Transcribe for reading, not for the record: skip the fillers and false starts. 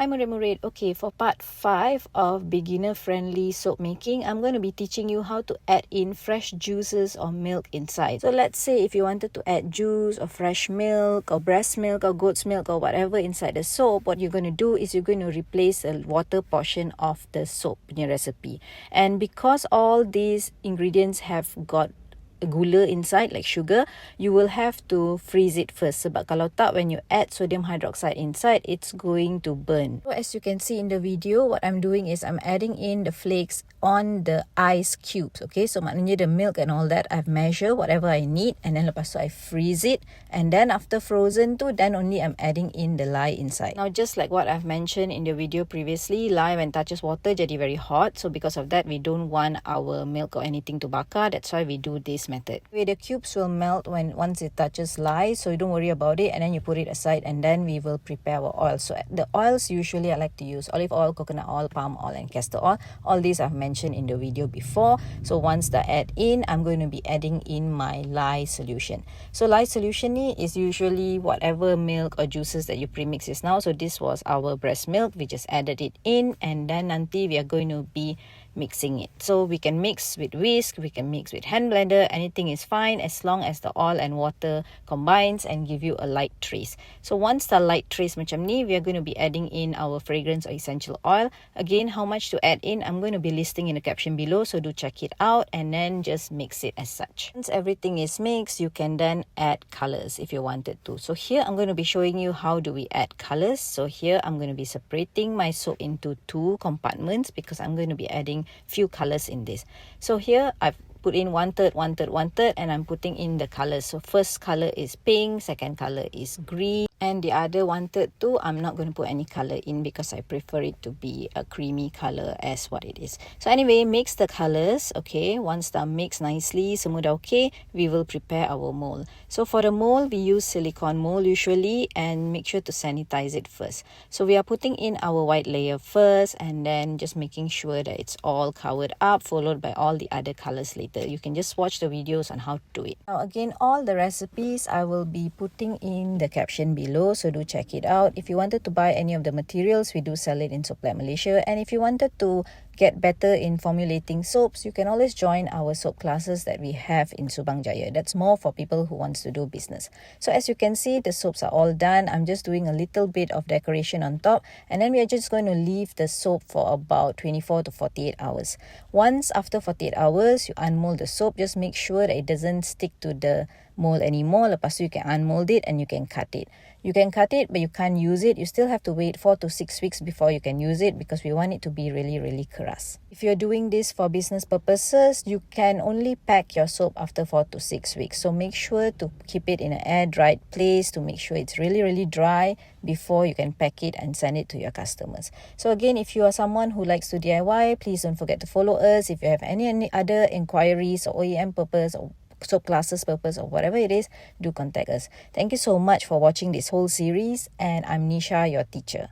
Hi Murid. Okay, for part 5 of beginner friendly soap making, I'm going to be teaching you how to add in fresh juices or milk inside. So let's say if you wanted to add juice or fresh milk or breast milk or goat's milk or whatever inside the soap, what you're going to do is you're going to replace the water portion of the soap in your recipe. And because all these ingredients have got gula inside, like sugar, you will have to freeze it first. Sebab kalau tak, when you add sodium hydroxide inside, it's going to burn. So as you can see in the video, what I'm doing is I'm adding in the flakes on the ice cubes. Okay, so maknanya the milk and all that, I've measured whatever I need, and then lepas tu I freeze it, and then after frozen tu, then only I'm adding in the lye inside. Now just like what I've mentioned in the video previously, lye when touches water jadi very hot, so because of that we don't want our milk or anything to bakar. That's why we do this method. The cubes will melt once it touches lye, so you don't worry about it, and then you put it aside, and then we will prepare our oil. So the oils usually I like to use olive oil, coconut oil, palm oil and castor oil. All these I've mentioned in the video before. So once they add in, I'm going to be adding in my lye solution. So lye solution is usually whatever milk or juices that you premix is now. So this was our breast milk, we just added it in, and then nanti we are going to be mixing it. So we can mix with whisk, we can mix with hand blender, anything is fine as long as the oil and water combines and give you a light trace. So once the light trace macam ni, we are going to be adding in our fragrance or essential oil. Again, how much to add in, I'm going to be listing in the caption below, so do check it out and then just mix it as such. Once everything is mixed, you can then add colors if you wanted to. So here I'm going to be showing you how do we add colors. So here I'm going to be separating my soap into 2 compartments because I'm going to be adding few colors in this. So here I've put in 1/3, 1/3, 1/3, and I'm putting in the colors. So first color is pink, second color is green, and the other 1/3 too, I'm not going to put any color in because I prefer it to be a creamy color as what it is. So anyway, mix the colors. Okay, once they're mixed nicely, semua dah okay, we will prepare our mold. So for the mold, we use silicone mold usually, and make sure to sanitize it first. So we are putting in our white layer first, and then just making sure that it's all covered up, followed by all the other colors later. You can just watch the videos on how to do it. Now again, all the recipes I will be putting in the caption below, so do check it out. If you wanted to buy any of the materials, we do sell it in Soap Malaysia. And if you wanted to get better in formulating soaps, you can always join our soap classes that we have in Subang Jaya. That's more for people who wants to do business. So as you can see, the soaps are all done. I'm just doing a little bit of decoration on top, and then we are just going to leave the soap for about 24 to 48 hours. Once after 48 hours, you unmold the soap. Just make sure that it doesn't stick to the mold anymore. Lepas tu you can unmold it and you can cut it. You can cut it, but you can't use it. You still have to wait 4 to 6 weeks before you can use it because we want it to be really, really keras. If you're doing this for business purposes, you can only pack your soap after 4 to 6 weeks. So make sure to keep it in an air-dried place to make sure it's really, really dry before you can pack it and send it to your customers. So again, if you are someone who likes to DIY, please don't forget to follow us. If you have any other inquiries or OEM purpose or soap classes purpose or whatever it is, do contact us. Thank you so much for watching this whole series, and I'm Nisha, your teacher.